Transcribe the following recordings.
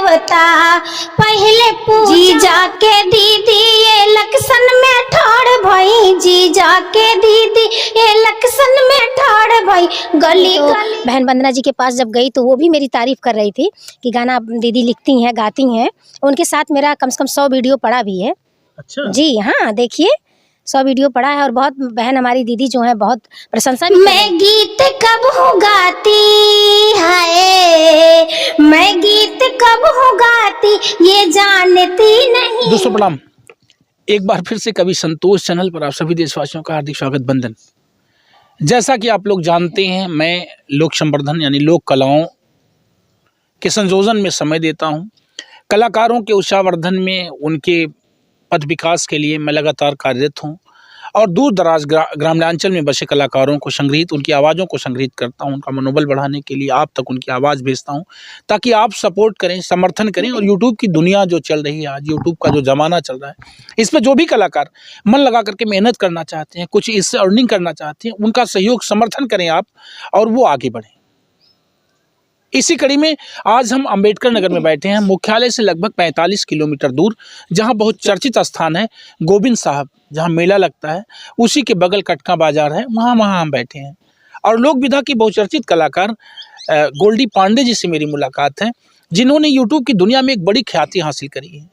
देवता पहले जी जाके दीदी ये लक्षण में ठाड़ भाई, जी जाके दीदी ये लक्षण में ठाड़ भाई गली तो बहन वंदना जी के पास जब गई तो वो भी मेरी तारीफ कर रही थी कि गाना दीदी लिखती हैं, गाती हैं। उनके साथ मेरा कम से कम 100 वीडियो पड़ा भी है। अच्छा जी हाँ, देखिए 100 वीडियो पड़ा है और बहुत बहन हमारी दीदी जो है बहुत प्रशंसा भी। मैं गीत कब हूँ गाती है, मैं गीत कब हूँ गाती ये जानती नहीं। दोस्तों प्रणाम, एक बार फिर से कवि संतोष चैनल पर आप सभी देशवासियों का हार्दिक स्वागत बंदन। जैसा कि आप लोग जानते हैं, मैं लोक संवर्धन यानी लोक कलाओं के संयोजन में समय देता हूं। कलाकारों के उत्साहवर्धन में, उनके पथ विकास के लिए मैं लगातार कार्यरत हूं और दूर दराज ग्रामीणांचल में बसे कलाकारों को संग्रहित, उनकी आवाज़ों को संग्रहित करता हूं। उनका मनोबल बढ़ाने के लिए आप तक उनकी आवाज़ भेजता हूं ताकि आप सपोर्ट करें, समर्थन करें। और यूट्यूब की दुनिया जो चल रही है आज, यूट्यूब का जो ज़माना चल रहा है, इस पर जो भी कलाकार मन लगा करके मेहनत करना चाहते हैं, कुछ इससे अर्निंग करना चाहते हैं, उनका सहयोग समर्थन करें आप और वो आगे बढ़ें। इसी कड़ी में आज हम अंबेडकर नगर में बैठे हैं, मुख्यालय से लगभग 45 किलोमीटर दूर, जहां बहुत चर्चित स्थान है गोविंद साहब, जहां मेला लगता है, उसी के बगल कटका बाजार है, वहां हम बैठे हैं। और लोक विधा की बहुचर्चित कलाकार गोल्डी पांडे जी से मेरी मुलाकात है, जिन्होंने यूट्यूब की दुनिया में एक बड़ी ख्याति हासिल करी है।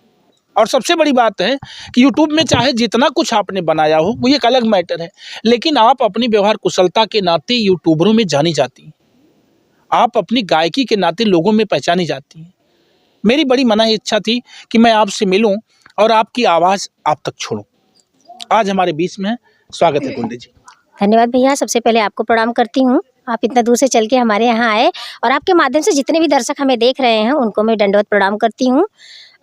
और सबसे बड़ी बात है कि यूट्यूब में चाहे जितना कुछ आपने बनाया हो वो एक अलग मैटर है, लेकिन आप अपनी व्यवहार कुशलता के नाते यूट्यूबरों में जानी जाती हैं, आप अपनी गायकी के नाते लोगों में पहचानी जाती हैं। मेरी बड़ी मना इच्छा थी कि मैं आपसे मिलूं और आपकी आवाज़ आप तक छोड़ूं। आज हमारे बीच में स्वागत है गुंडे जी। धन्यवाद भैया, सबसे पहले आपको प्रणाम करती हूँ। आप इतना दूर से चल के हमारे यहाँ आए और आपके माध्यम से जितने भी दर्शक हमें देख रहे हैं उनको मैं दंडवत प्रणाम करती हूँ।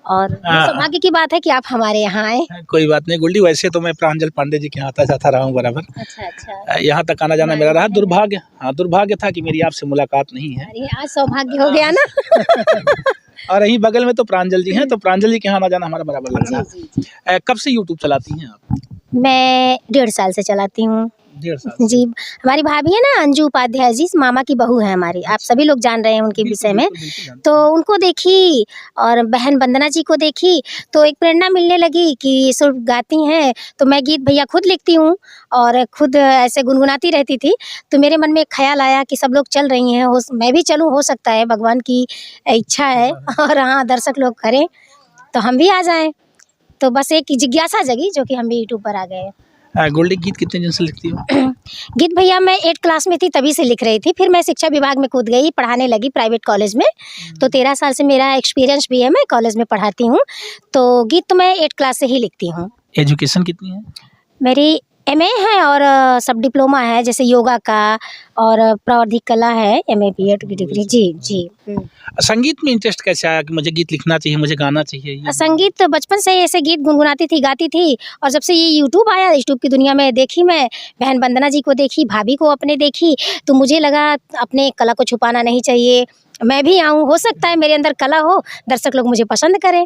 और सौभाग्य की बात है कि आप हमारे यहाँ आए। कोई बात नहीं गुंडी, वैसे तो मैं प्रांजल पांडे जी के यहाँ आता जाता रहा हूँ बराबर। अच्छा। यहाँ तक आना जाना मेरा रहा। दुर्भाग्य था कि मेरी आपसे मुलाकात नहीं है। अरे आज सौभाग्य हो गया ना। और यहीं बगल में तो प्रांजल जी हैं, तो प्रांजल जी के यहाँ आना जाना हमारा बराबर लग रहा है। कब से यूट्यूब चलाती हैं आप? मैं 1.5 साल से चलाती हूँ। 1.5 साल जी, हमारी भाभी है ना अंजू उपाध्याय जी, मामा की बहू है हमारी, आप सभी लोग जान रहे हैं उनके विषय में। तो उनको देखी और बहन वंदना जी को देखी तो एक प्रेरणा मिलने लगी कि ये सब गाती हैं। तो मैं गीत भैया खुद लिखती हूँ और खुद ऐसे गुनगुनाती रहती थी। तो मेरे मन में एक ख्याल आया कि सब लोग चल रही हैं, मैं भी चलूँ, हो सकता है भगवान की इच्छा है और हाँ दर्शक लोग करें तो हम भी आ जाएँ। तो बस एक जिज्ञासा जगी जो कि हम भी यूट्यूब पर आ गए। गोल्डी, गीत कितने दिन से लिखती हो? गीत भैया मैं 8 क्लास में थी तभी से लिख रही थी, फिर मैं शिक्षा विभाग में कूद गई, पढ़ाने लगी प्राइवेट कॉलेज में। तो 13 साल से मेरा एक्सपीरियंस भी है, मैं कॉलेज में पढ़ाती हूँ। तो गीत तो मैं 8 क्लास से ही लिखती हूँ। एजुकेशन कितनी है? मेरी MA है और सब डिप्लोमा है, जैसे योगा का और प्रावधिक कला है, MA BEd की डिग्री। जी। संगीत में इंटरेस्ट कैसे आया कि मुझे गीत लिखना चाहिए, मुझे गाना चाहिए? संगीत तो बचपन से ही ऐसे गीत गुनगुनाती थी, गाती थी। और जब से ये यूट्यूब आया, यूट्यूब की दुनिया में देखी, मैं बहन वंदना जी को देखी, भाभी को अपने देखी, तो मुझे लगा अपने कला को छुपाना नहीं चाहिए, मैं भी आऊँ, हो सकता है मेरे अंदर कला हो, दर्शक लोग मुझे पसंद करें।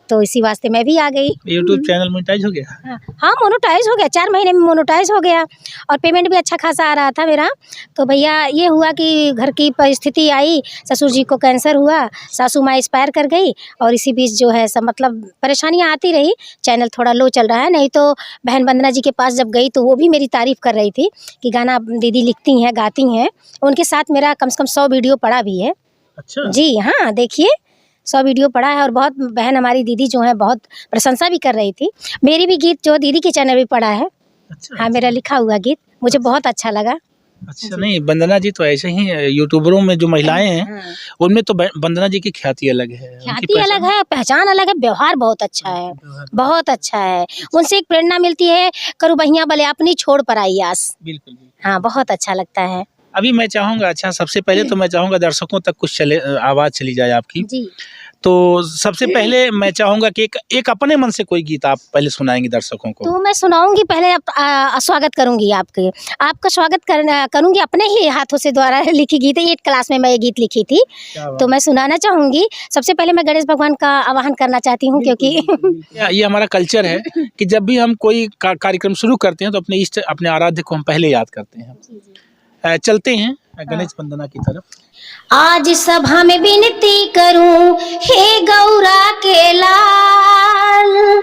तो इसी वास्ते मैं भी आ गई। यूट्यूब चैनल मोनेटाइज हो गया? हाँ मोनेटाइज हो गया, 4 महीने में मोनेटाइज हो गया और पेमेंट भी अच्छा खासा आ रहा था मेरा। तो भैया ये हुआ कि घर की परिस्थिति आई, ससुर जी को कैंसर हुआ, सासू माँ एक्सपायर कर गई और इसी बीच जो है सब मतलब परेशानियाँ आती रही, चैनल थोड़ा लो चल रहा है। नहीं तो बहन वंदना जी के पास जब गई तो वो भी मेरी तारीफ़ कर रही थी कि गाना दीदी लिखती हैं, गाती हैं। उनके साथ मेरा कम से कम 100 वीडियो पड़ा भी है। अच्छा जी हाँ, देखिए 100 वीडियो पड़ा है और बहुत बहन हमारी दीदी जो है बहुत प्रशंसा भी कर रही थी। मेरी भी गीत जो दीदी के चैनल भी पड़ा है। हाँ, मेरा लिखा हुआ गीत मुझे बहुत अच्छा लगा। अच्छा, नहीं वंदना जी तो ऐसे ही यूट्यूबरों में जो महिलाएं हैं उनमें तो वंदना जी की ख्याति अलग है, ख्याति अलग है, पहचान अलग है, व्यवहार बहुत अच्छा है, बहुत अच्छा है। उनसे एक प्रेरणा मिलती है, करू बहिया बले अपनी छोड़ पर आई आस। बिल्कुल। हाँ, बहुत अच्छा लगता है। अभी मैं चाहूँगा, अच्छा सबसे पहले तो मैं चाहूँगा दर्शकों तक कुछ आवाज़ चली जाए आपकी जी। तो सबसे पहले मैं चाहूँगा कि एक अपने मन से कोई गीत आप पहले सुनाएंगे दर्शकों को। तो मैं सुनाऊंगी, पहले स्वागत करूंगी आपका स्वागत करूंगी अपने ही हाथों से द्वारा लिखी गीत है। 8 क्लास में मैं ये गीत लिखी थी तो मैं सुनाना चाहूंगी। सबसे पहले मैं गणेश भगवान का आवाहन करना चाहती हूँ, क्योंकि ये हमारा कल्चर है कि जब भी हम कोई कार्यक्रम शुरू करते हैं तो अपने इष्ट, अपने आराध्य को हम पहले याद करते हैं। चलते हैं गणेश वंदना की तरफ। आज सभा में विनती करूं, हे गौरा के लाल,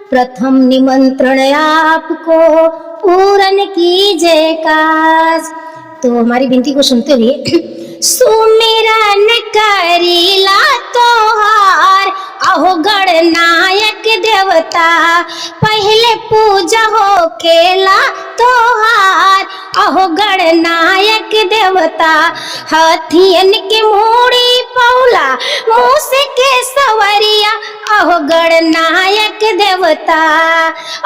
प्रथम निमंत्रण आपको पूरन कीजिए काज। तो हमारी विनती को सुनते हुए सुमिरन करीला तोहार, अहो गणनायक देवता, पहले पूजा हो केला तोहार, अहो गणनायक देवता। हाथियन के मूड़ी पौला, मूस के सवरिया, अहो गणनायक देवता,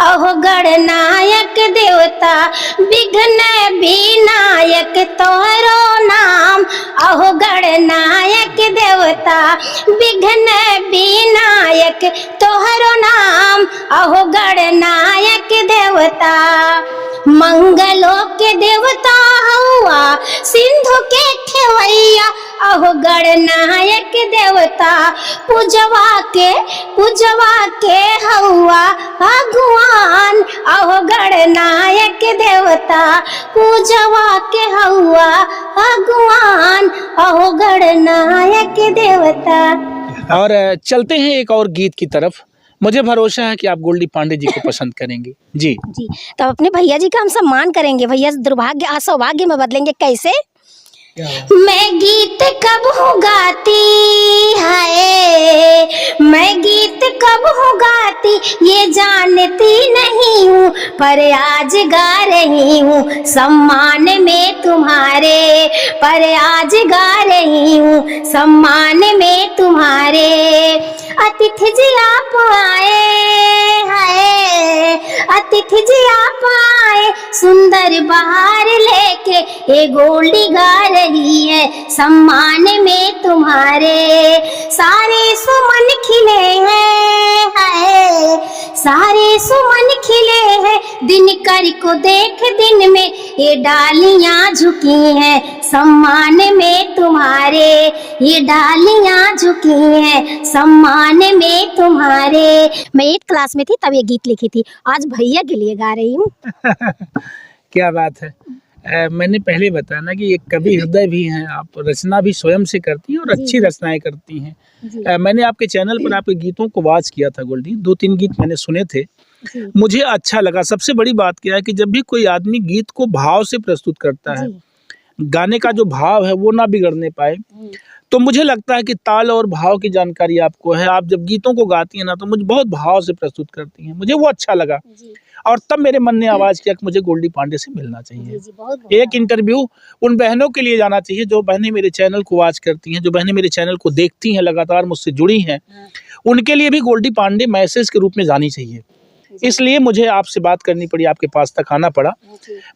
अहो गणनायक देवता। विघ्न विनायक तोरो नाम, अहो गणनायक देवता, विघ्न विनायक तोहरो नाम, अहो गणनायक देवता। मंगलों के देवता हुआ, सिंधु के खेवैया, अहो गणनायक देवता। पूजवा के हुआ भगवान, अहो गणनायक देवता, पूजवा के हुआ भगवान, अहो गणनायक देवता। और चलते हैं एक और गीत की तरफ। मुझे भरोसा है कि आप गोल्डी पांडे जी को पसंद करेंगे। जी जी, तो अपने भैया जी का हम सम्मान करेंगे। भैया दुर्भाग्य सौभाग्य में बदलेंगे कैसे? मैं गीत कब हूँ गाती है, मैं गीत कब हूँ गाती ये जानती नहीं हूँ, पर आज गा रही हूँ सम्मान में तुम्हारे, पर आज गा रही हूँ सम्मान में तुम्हारे। अतिथि जी आप आए हाय, अतिथि जी आप आए, सुंदर बहार लेके ये गोल्डी गा रही है सम्मान में तुम्हारे। सारे सुमन खिले हैं हाय, सारे सुमन खिले हैं, दिन कर को देख दिन में ये डालियां झुकी हैं सम्मान में तुम्हारे, ये डालियां झुकी हैं सम्मान में तुम्हारे। मैं 8th क्लास में थी तब ये गीत लिखी थी, आज भैया के लिए गा रही हूँ। क्या बात है। मैंने पहले बताया ना कि ये कवि हृदय भी हैं, आप रचना भी स्वयं से करती हैं और अच्छी रचनाएं करती हैं। मैंने आपके चैनल पर आपके गीतों को वॉच किया था गोल्डी, 2-3 गीत मैंने सुने थे, मुझे अच्छा लगा। सबसे बड़ी बात क्या है कि जब भी कोई आदमी गीत को भाव से प्रस्तुत करता है, गाने का जो भाव है वो ना बिगड़ने पाए, तो मुझे लगता है कि ताल और भाव की जानकारी आपको है। आप जब गीतों को गाती हैं ना तो मुझे बहुत भाव से प्रस्तुत करती हैं, मुझे वो अच्छा लगा। और तब मेरे मन ने आवाज़ किया कि मुझे गोल्डी पांडे से मिलना चाहिए। एक इंटरव्यू उन बहनों के लिए जाना चाहिए जो बहनें मेरे चैनल को वॉच करती हैं, जो बहनें मेरे चैनल को देखती हैं, लगातार मुझसे जुड़ी हैं, उनके लिए भी गोल्डी पांडे मैसेज के रूप में जानी चाहिए। इसलिए मुझे आपसे बात करनी पड़ी, आपके पास तक आना पड़ा।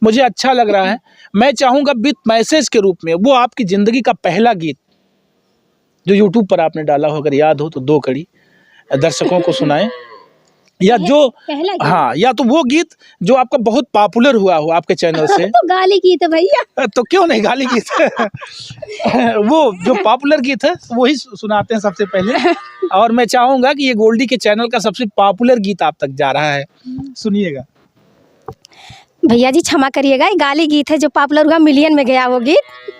मुझे अच्छा लग रहा है। मैं चाहूँगा विद मैसेज के रूप में वो आपकी ज़िंदगी का पहला गीत जो यूट्यूब पर आपने डाला हो, अगर याद हो तो 2 कड़ी दर्शकों को सुनाएं, या जो हाँ, या तो वो गीत जो आपका बहुत पॉपुलर हुआ हो आपके चैनल से। तो गाली गीत है भैया। तो क्यों नहीं गाली गीत वो जो पॉपुलर गीत है वही सुनाते हैं सबसे पहले। और मैं चाहूंगा कि ये गोल्डी के चैनल का सबसे पॉपुलर गीत आप तक जा रहा है, सुनिएगा। भैया जी क्षमा करिएगा, ये गाली गीत है जो पॉपुलर हुआ, मिलियन में गया वो गीत।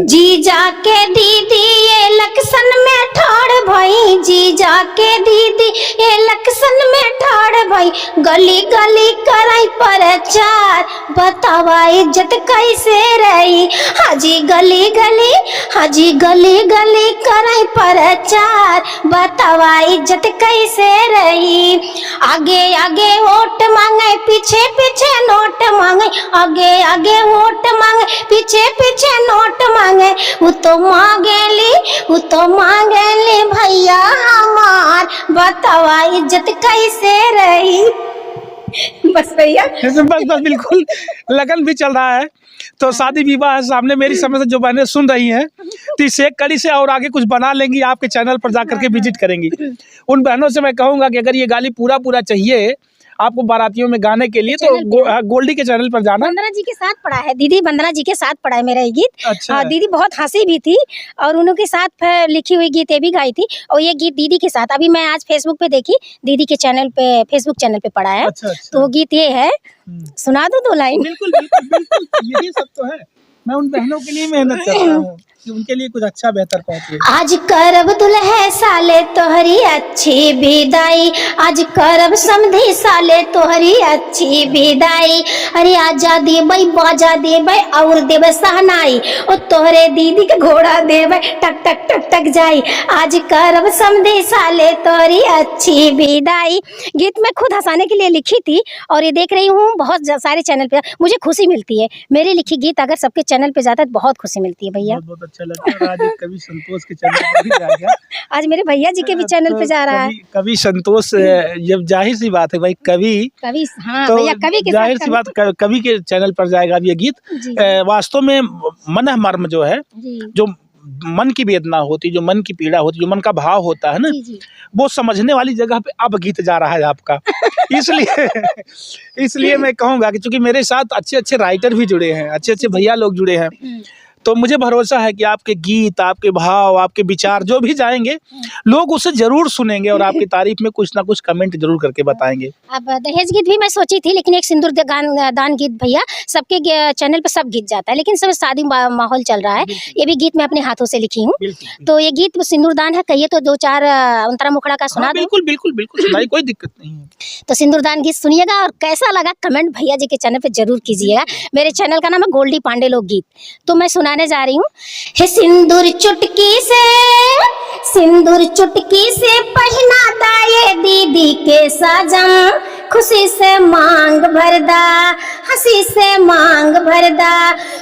जी जाके दीदी ये लक्षण में ठाड़ भाई, जी जाके दीदी ये लक्षण में ठाड़ भाई, गली गली कराई प्रचार, बतावा इज्जत कैसे रही। हाजी गली गली, हाजी गली गली कराई प्रचार, बतावा इज्जत कैसे रही। आगे आगे वोट मांगे, पीछे पीछे नोट मांगे, आगे आगे वोट मांगे, पीछे पीछे नोट मांगे, वो तो मांगेली भैया हमार, बतावा इज्जत कैसे रही। बस भैया बस बिल्कुल लगन भी चल रहा है। तो शादी विवाह है सामने, मेरी समझ से जो बहनें सुन रही हैं तो इस एक कड़ी से और आगे कुछ बना लेंगी, आपके चैनल पर जाकर के विजिट करेंगी। उन बहनों से मैं कहूँगा कि अगर ये गाली पूरा चाहिए आपको बारातियों में गाने के लिए, तो गोल्डी के चैनल पर जाना। वंदना जी के साथ पढ़ा है दीदी, वंदना जी के साथ पढ़ा है मेरा ये गीत। अच्छा। दीदी बहुत हंसी भी थी और उनके साथ लिखी हुई गीत भी गाई थी, और ये गीत दीदी के साथ अभी मैं आज फेसबुक पे देखी, दीदी के चैनल पे, फेसबुक चैनल पे पढ़ा है। अच्छा। तो वो गीत ये है, सुना दो 2 लाइन। बिल्कुल बिल्कुल बिल्कुल, यही सब तो है। मैं उन बहनों के लिए मेहनत करता हूँ कि उनके लिए कुछ अच्छा बेहतर पहुंचे। आज करब दुल्हे साले तोहरी अच्छी विदाई, आज करब समधी साले तोहरी अच्छी विदाई। अरे आजा देबै बाजा देबै और देबै सहनाई, ओ तोहरे दीदी के घोड़ा देबै टक टक टक टक जाई। आज करब समधी साले तोहरी अच्छी विदाई। गीत मैं खुद हंसाने के लिए लिखी थी और ये देख रही हूँ बहुत सारे चैनल पे, मुझे खुशी मिलती है। मेरी लिखी गीत अगर सबके चैनल पे जाता है तो बहुत खुशी मिलती है भैया। बहुत अच्छा लगता है। आज कवि संतोष के चैनल पर भी जाएगा। आज मेरे भैया जी के भी चैनल पे जा रहा है। कवि संतोष, जब जाहिर सी बात है भाई, कवि, हाँ तो भैया कवि के जाहिर सी बात कवि के चैनल पर जाएगा अब ये गीत। वास्तव में मन मर्म जो है, जो मन की वेदना होती, जो मन की पीड़ा होती, जो मन का भाव होता है ना, वो समझने वाली जगह पे अब गीत जा रहा है आपका। इसलिए मैं कहूँगा कि चूंकि मेरे साथ अच्छे अच्छे राइटर भी जुड़े हैं, अच्छे अच्छे भैया लोग जुड़े हैं, तो मुझे भरोसा है कि आपके गीत, आपके भाव, आपके विचार जो भी जाएंगे, लोग उसे जरूर सुनेंगे और आपकी तारीफ में कुछ ना कुछ कमेंट जरूर करके बताएंगे। अब दहेज गीत भी मैं सोची थी, लेकिन एक सिंदूर दान गीत भैया सबके चैनल पे सब गीत जाता है, लेकिन सब शादी माहौल चल रहा है, ये भी गीत मैं अपने हाथों से लिखी हूँ। तो ये गीत सिंदूर दान है, कहिए तो 2-4 अंतरा मुखड़ा का सुना दो। बिल्कुल बिल्कुल बिल्कुल सुनाई, कोई दिक्कत नहीं है। तो सिंदूर दान गीत सुनिएगा और कैसा लगा कमेंट भैया जी के चैनल पे जरूर कीजिएगा। मेरे चैनल का नाम है गोल्डी पांडे लोक गीत। तो मैं सुनाने जा रही हूँ। हे सिंदूर चुटकी से पहना दाए दीदी के साजन, खुशी से मांग भरदा, हंसी से मांग भरदा।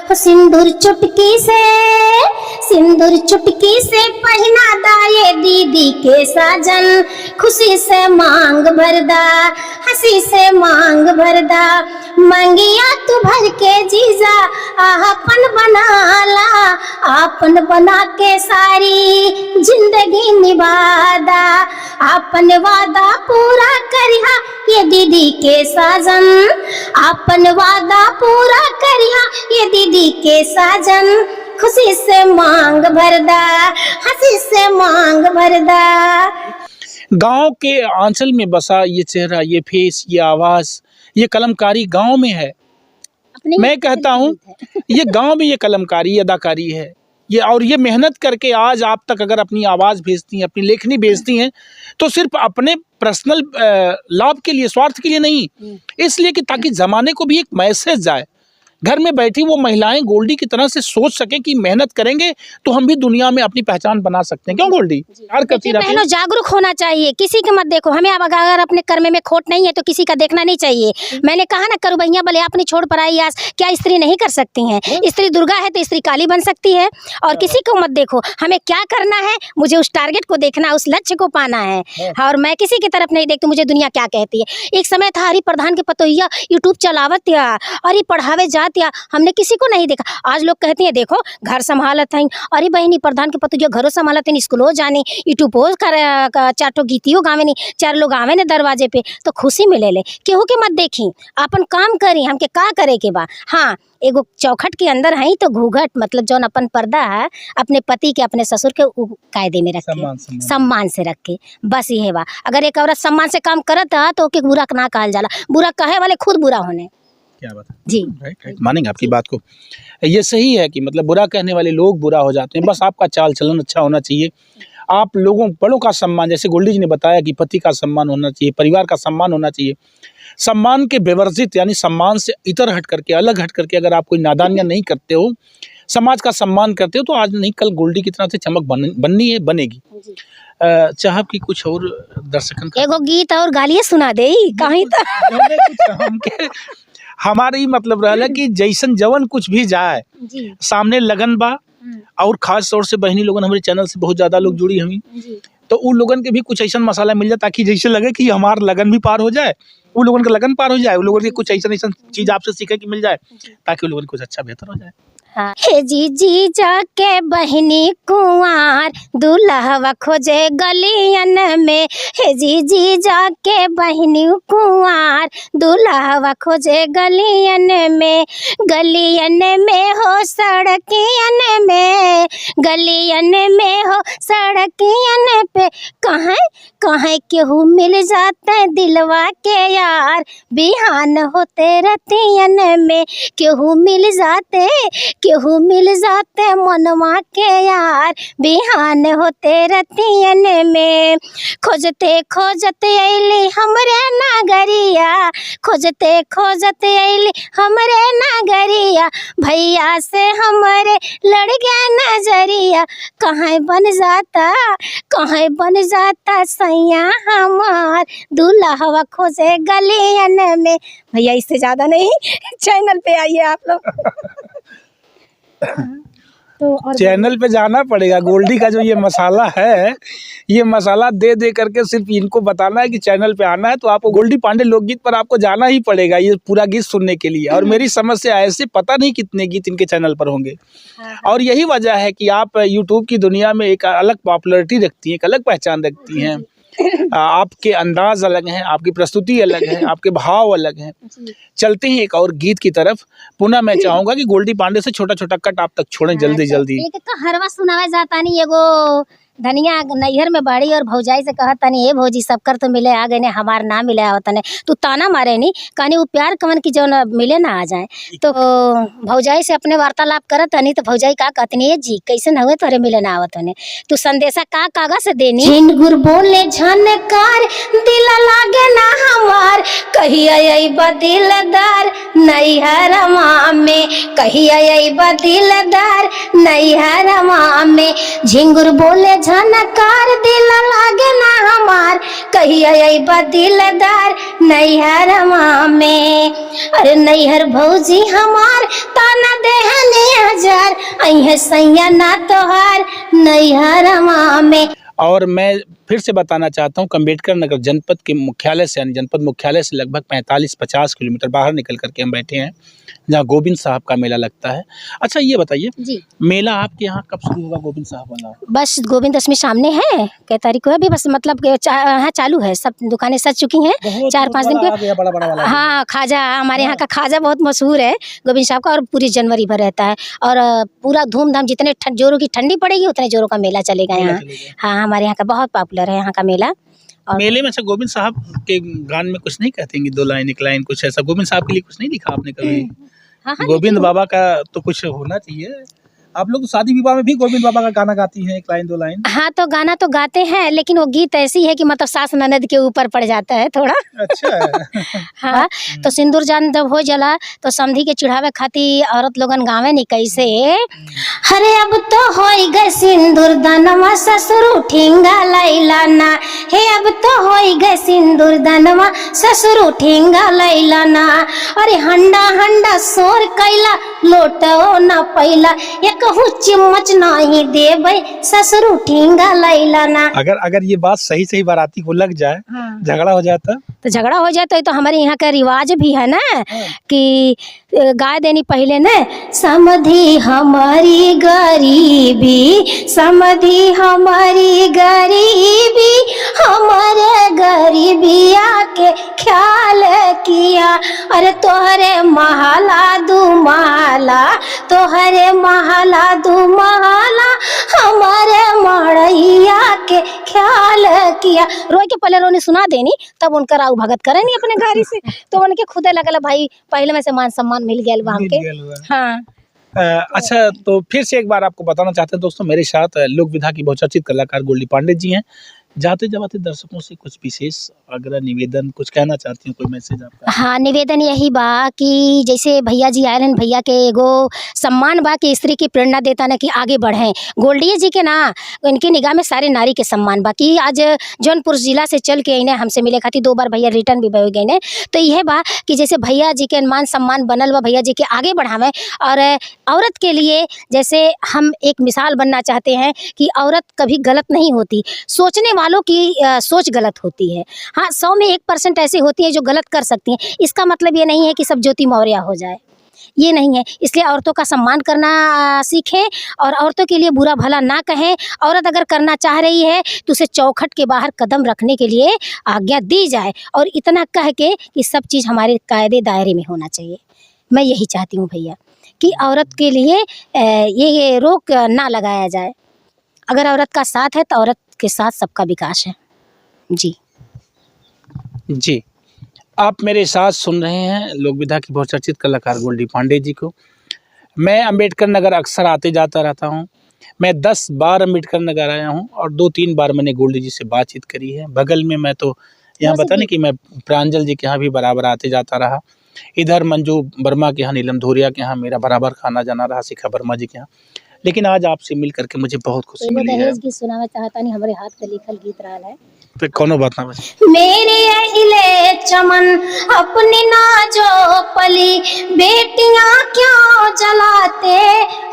हो सिंदूर चुटकी से पहना दाए दीदी के साजन, खुशी से मांग भरदा, हंसी से मांग भरदा। मंगिया तू भर के जीजा आपन बनाला, आपन बना के सारी जिंदगी निभादा। आपन वादा पूरा करिहा ये दीदी के साजन, आपन वादा पूरा करिहा ये दीदी के साजन। खुशी से मांग भरदा, हंसी से मांग भरदा। गांव के आंचल में बसा ये चेहरा, ये फेस, ये आवाज, ये कलमकारी गांव में है। मैं कहता हूँ ये गांव में ये कलमकारी, ये अदाकारी है, ये और ये मेहनत करके आज आप तक अगर अपनी आवाज़ भेजती हैं, अपनी लेखनी भेजती हैं, तो सिर्फ अपने पर्सनल लाभ के लिए, स्वार्थ के लिए नहीं, इसलिए कि ताकि ज़माने को भी एक मैसेज जाए। घर में बैठी वो महिलाएं गोल्डी की तरह से सोच सकें कि मेहनत करेंगे तो हम भी दुनिया में अपनी पहचान बना सकते हैं। क्यों गोल्डी? यार करती रहती है। जागरूक होना चाहिए, किसी के मत देखो। हमें अब अगर अपने कर्म में खोट नहीं है तो किसी का देखना नहीं चाहिए। मैंने कहा ना, करो भैया भले अपनी छोड़ पर आई आस, क्या स्त्री नहीं कर सकती हैं? स्त्री दुर्गा है तो स्त्री काली बन सकती है। और किसी को मत देखो, हमें क्या करना है, मुझे उस टारगेट को देखना, उस लक्ष्य को पाना है। और मैं किसी की तरफ नहीं देखती, मुझे दुनिया क्या कहती है। एक समय था हरि प्रधान के पतोहिया यूट्यूब चलावत या और पढ़ावे जात या, हमने किसी को नहीं देखा। आज लोग कहते हैं देखो घर संभालत हैं, अरे बहनी प्रधान के पतोहिया घरों संभालत हैं, स्कूलों जाने, यूट्यूब कर 4 ठो गीतियों गावे नहीं, 4 लोग आवे ने दरवाजे पे, तो खुशी मिले ले। केहू के मत देखी, अपन काम करी, हमके का करे के बा। हाँ, एगो चौखट के अंदर है तो घूघट, मतलब जौन अपन पर्दा है अपने पति के, अपने ससुर के कायदे में रख के, सम्मान से रख के, बस ये बा। अगर एक औरत सम्मान से काम करत है तो ओके बुरा ना कहल जाला, बुरा कहे वाले खुद बुरा होने। क्या बात है जी, राइट, मानेंगे आपकी बात को। ये सही है कि मतलब बुरा कहने वाले लोग बुरा हो जाते हैं। बस आपका चाल चलन अच्छा होना चाहिए, आप लोगों बड़ों का सम्मान, जैसे गोल्डी जी ने बताया कि पति का सम्मान होना चाहिए, परिवार का सम्मान होना चाहिए। सम्मान के बेवर्जित, यानी सम्मान से इतर हट करके, अलग हट करके अगर आप कोई नादानियाँ नहीं करते हो, समाज का सम्मान करते हो, तो आज नहीं कल गोल्डी की तरह से चमक बननी है, बनेगी। चाहब की कुछ और दर्शकन का एगो गीत और गालिए सुना दे कहीं तो हमारी मतलब रहा कि जैसन जवन कुछ भी जाए सामने लगन बा। और खास तौर से बहनी लोगन हमारे चैनल से बहुत ज्यादा लोग जुड़ी हमी, तो उन लोगन के भी कुछ ऐसा मसाला मिल जाए ताकि जैसे लगे कि हमारा लगन भी पार हो जाए, उन लोगों का लगन पार हो जाए, उन लोगों की कुछ ऐसा चीज आपसे सीखे कि मिल जाए ताकि उन लोगों को कुछ अच्छा बेहतर हो जाए। हाँ। हे जी जाके बहनी कुंवार दूल्हा खोजे गलियन में। हे जी जाके बहनी कुंवार दूल्हा खोजे गलियन में हो सड़कियन में, गलियन में हो सड़कियन पे। कहाँ कहाँ केहू मिल जाते दिलवा के यार, बिहान होते रतियन में। केहू मिल जाते मनवा के यार, बिहान होते रतियन में। खोजते अइली हमरे नागरिया, खोजते अइली हमरे नागरिया। भैया से हमरे लड़ गया नजरिया। कहाँ बन जाता सैया हमार, दूल्हा खोजे गलियन में। भैया इससे ज्यादा नहीं, चैनल पे आइए आप लोग। तो और चैनल पे जाना पड़ेगा। गोल्डी का जो ये मसाला है, ये मसाला दे दे करके सिर्फ इनको बताना है कि चैनल पे आना है, तो आपको गोल्डी पांडे लोकगीत पर आपको जाना ही पड़ेगा ये पूरा गीत सुनने के लिए। और मेरी समझ से ऐसे पता नहीं कितने गीत इनके चैनल पर होंगे। और यही वजह है कि आप यूट्यूब की दुनिया में एक अलग पॉपुलैरिटी रखती हैं, एक अलग पहचान रखती हैं। आपके अंदाज अलग हैं, आपकी प्रस्तुति अलग है, आपके भाव अलग हैं। चलते हैं एक और गीत की तरफ। पुनः मैं चाहूंगा कि गोल्डी पांडे से छोटा छोटा कट आप तक छोड़ें जल्दी जल्दी। एक तो हरवा सुनावे जाता नहीं, एगो धनिया नैहर में बाड़ी और भौजाई से कहत तनी, ए भौजी सब कर तो मिले आ गए ने, हमार ना मिले आवत ने। तू ताना मारे नहीं कहनी वो प्यार कमन की जो न मिले ना आ जाए। तो भौजाई से अपने वार्तालाप करत तनी, तो भौजाई का कहतनी, ए जी कैसे हुए तोरे मिले ना आवत ने, तू संदेशा का कागज से देनी। झिनगुर बोले झनकार दिल लागे ना हमार, कहिया अइबा दिलदार नैहरवा में, कहिया अइबा दिलदार नैहरवा में। झिंगुर बोले झनकार दिल लागे ना हमार, कहिया अइबा दिलदार नैहरवा में। अरे नैहर भौजी हमार ताना देहने हजार, अइहे सैया ना तोहार नैहरवा में। और मैं फिर से बताना चाहता हूँ, अम्बेडकर नगर जनपद के मुख्यालय से, यानी जनपद मुख्यालय से लगभग 45-50 किलोमीटर बाहर निकल करके हम बैठे हैं, जहाँ गोविंद साहब का मेला लगता है। अच्छा ये बताइए जी, मेला आपके यहाँ कब शुरू होगा गोविंद साहब वाला? बस गोविंद दशमी सामने है, कै तारीख को है अभी, बस मतलब हाँ चालू है, सब दुकानें सज चुकी हैं 4-5 दिन पे। बड़ा हाँ खाजा, हमारे यहाँ का खाजा बहुत मशहूर है गोविंद साहब का, और पूरी जनवरी भर रहता है। और पूरा धूमधाम, जितने जोरों की ठंडी पड़ेगी उतने जोरों का मेला चलेगा यहाँ। हाँ हमारे यहाँ का बहुत पॉपुलर है यहाँ का मेला। और मेले में अच्छा गोविंद साहब के गान में कुछ नहीं कहते हैं, 2 लाइन 1 लाइन कुछ ऐसा गोविंद साहब के लिए कुछ नहीं लिखा आपने कभी? हाँ, गोविंद बाबा का तो कुछ होना चाहिए। आप लोग शादी विवाह में भी गोविंद बाबा का गाना गाती हैं, 1 लाइन 2 लाइन? हाँ तो गाना तो गाते हैं, लेकिन वो गीत ऐसी है कि मतलब सास ननद के ऊपर पड़ जाता है थोड़ा। अच्छा। हाँ तो सिंदूर जान जब हो जला तो समधी के चिढ़ावे खाती औरत लोगन गावे नहीं कैसे। हरे अब तो होई गए सिंदूर दानवा ससुर ठिंगा लैलाना, हे अब तो होई गए सिंदूर दानवा ससुर ठिंगा लैलाना। अरे हंडा हंडा सोर कैला लोटो न पैला, ये कहूँ चिम्मच नहीं देबै ससुर ठिंगा लैलाना। अगर ये बात सही बाराती को लग जाए, झगड़ा हो जाता तो झगड़ा हो जाए तो हमारे यहाँ का रिवाज भी है ना कि गाय देनी पहले न, समधी हमारी गरीबी, समधी हमारी गरीबी, हमारे गरीबिया के ख्याल किया। अरे तोहरे महला दू महला, तोहरे महला दू महला, हमारे मड़ैया के ख्याल किया। रोई के पहले रोनी सुना देनी, तब उनका राव भगत करे नहीं अपने गाड़ी से, तो उनके खुदे लगल भाई पहले में से मान सम्मान मिल गया वहाँ के। हाँ अच्छा तो फिर से एक बार आपको बताना चाहते हैं दोस्तों, मेरे साथ लोक विधा की बहुचर्चित कलाकार गोल्डी पांडे जी हैं। जाते जाते दर्शकों से कुछ विशेष आग्रह निवेदन कुछ कहना चाहती हूँ, कोई मैसेज आपका? हाँ निवेदन यही बा कि जैसे भैया जी आए हैं, भैया के एगो सम्मान बा कि स्त्री की प्रेरणा देता ना कि आगे बढ़ें। गोल्डी जी के ना इनकी निगाह में सारे नारी के सम्मान बा कि आज जौनपुर जिला से चल के इन्हें हमसे मिले खाती 2 बार भैया रिटर्न भी गए ने। तो यह बा कि जैसे भैया जी के मान सम्मान बनल बा, भैया जी के आगे बढ़ावें। और औरत के लिए जैसे हम एक मिसाल बनना चाहते हैं कि औरत कभी गलत नहीं होती, सोचने वालों की सोच गलत होती है। हाँ 100 में 1% ऐसी होती है जो गलत कर सकती हैं। इसका मतलब ये नहीं है कि सब ज्योति मौर्य हो जाए। ये नहीं है। इसलिए औरतों का सम्मान करना सीखें और औरतों के लिए बुरा भला ना कहें। औरत अगर करना चाह रही है तो उसे चौखट के बाहर कदम रखने के लिए आज्ञा दी जाए, और इतना कह के कि सब चीज़ हमारे कायदे दायरे में होना चाहिए। मैं यही चाहती हूँ भैया कि औरत के लिए ये रोक ना लगाया जाए। अगर औरत का साथ है तो औरत के साथ सबका विकास है। जी जी, आप मेरे साथ सुन रहे हैं लोक विधा की बहुचर्चित कलाकार गोल्डी पांडे जी को। मैं अंबेडकर नगर अक्सर आते जाता रहता हूं। मैं 10 बार अंबेडकर नगर आया हूं और 2-3 बार मैंने गोल्डी जी से बातचीत करी है। बगल में मैं तो यहाँ बता नहीं कि मैं प्रांजल जी के यहाँ भी बराबर आते जाता रहा। इधर मंजू वर्मा के यहाँ, नीलम धोरिया के यहाँ मेरा बराबर खाना जाना रहा, शिखा वर्मा जी के यहाँ। लेकिन आज आपसे मिल करके मुझे बहुत खुशी मिली है। दहेज गीत सुनाना चाहता नहीं, हमारे हाथ का लिखल गीत रहा है। तो कोनो बात ना बस। मेरे अहिले चमन अपनी नाजो पली, बेटियां क्यों जलाते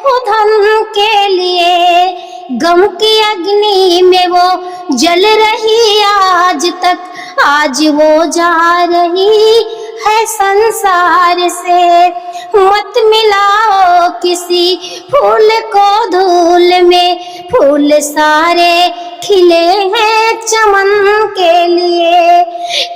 हो धन के लिए। गम की अग्नि में वो जल रही आज तक, आज वो जा रही है संसार से। मत मिलाओ किसी फूल को धूल में, फूल सारे खिले हैं चमन के लिए।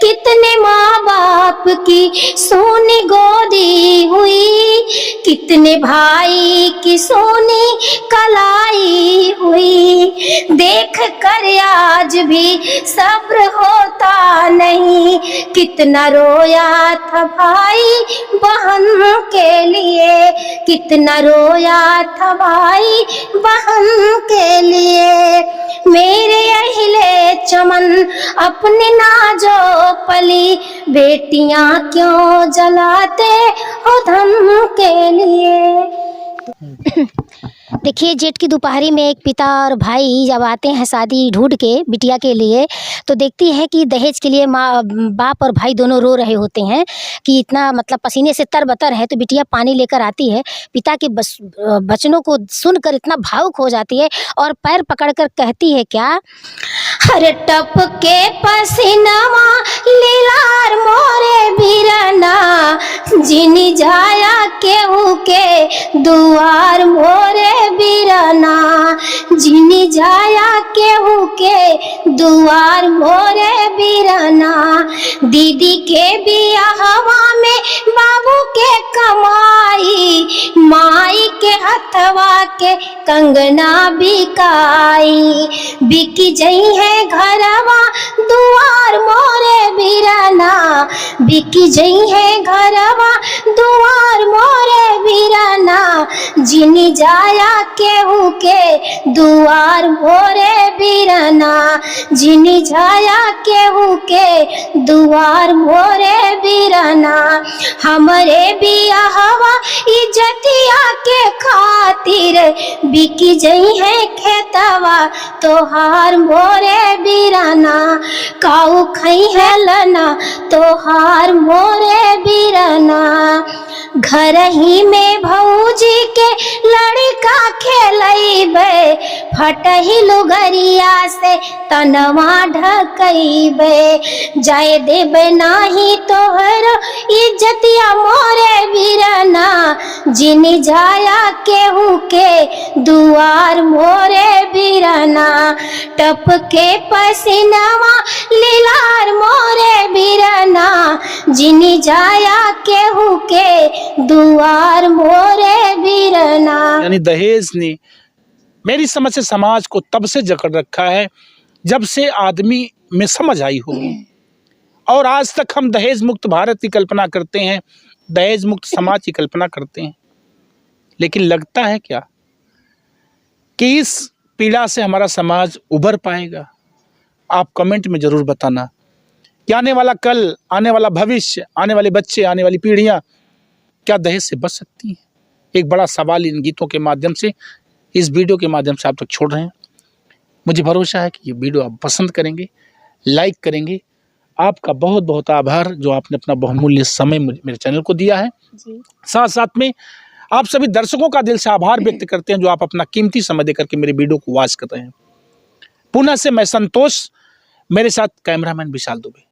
कितने माँ बाप की सोनी गोदी हुई, कितने भाई की सोनी कलाई हुई। देख कर आज भी सब्र होता नहीं, कितना रोया था भाई बहन के लिए, कितना रोया था भाई बहन के लिए। मेरे अहिले चमन अपने नाजो पली, बेटियां क्यों जलाते हो धन के लिए। देखिए, जेठ की दोपहरी में एक पिता और भाई जब आते हैं शादी ढूंढ के बिटिया के लिए, तो देखती है कि दहेज के लिए माँ बाप और भाई दोनों रो रहे होते हैं कि इतना मतलब पसीने से तरबतर है। तो बिटिया पानी लेकर आती है, पिता के वचनों को सुनकर इतना भावुक हो जाती है और पैर पकड़कर कहती है क्या, अरे टप के पसीनामा लीलार मोरे बीरना, जिनी जाया केहू के दुआर मोरे बीरना, जिनी जाया केहू के दुआर मोरे बीरना। दीदी के बियाहवा में बाबू के कमाई, माई के हथवा के कंगना बिकाई। बिकी जई है घरवा दुआर मोरे बीरना, बिकी जई है घरवा दुआर मोरे बीरना। जिनी जाया केहू के दुआर मोरे बीरना, जिनी जाया केहू के दुआर मोरे बीरना। हमरे बियाहवा इज्जतिया के खातिर, बिकी जई है खेतवा तोहार मोरे बीरना। काऊ खई है लना तोहार मोरे बीरना। घर ही में भौजी के लड़का खेलैबे, फटही लुगरिया से तनवा ढकैबे। जाए देबे नाही तोहर इज्जतिया मोरे बीरना, जिनी जाया केहू के दुआर मोरे बीरना। टप के पसीनावा लीलार मोरे बीरना, जिनी जाया केहू के दुआर मोरे बीरना। यानी दहेज ने मेरी समझ से समाज को तब से जकड़ रखा है जब से आदमी में समझ आई होगी। और आज तक हम दहेज मुक्त भारत की कल्पना करते हैं, दहेज मुक्त समाज की कल्पना करते हैं। लेकिन लगता है क्या कि इस पीड़ा से हमारा समाज उभर पाएगा? आप कमेंट में ज़रूर बताना कि आने वाला कल, आने वाला भविष्य, आने वाले बच्चे, आने वाली पीढ़ियाँ क्या दहेज से बच सकती हैं? एक बड़ा सवाल इन गीतों के माध्यम से, इस वीडियो के माध्यम से आप तक छोड़ रहे हैं। मुझे भरोसा है कि ये वीडियो आप पसंद करेंगे, लाइक करेंगे। आपका बहुत बहुत आभार जो आपने अपना बहुमूल्य समय मेरे चैनल को दिया है। साथ साथ में आप सभी दर्शकों का दिल से आभार व्यक्त करते हैं जो आप अपना कीमती समय देकर के मेरे वीडियो को वॉच कर रहे हैं। पुनः से मैं संतोष, मेरे साथ कैमरामैन विशाल दुबे।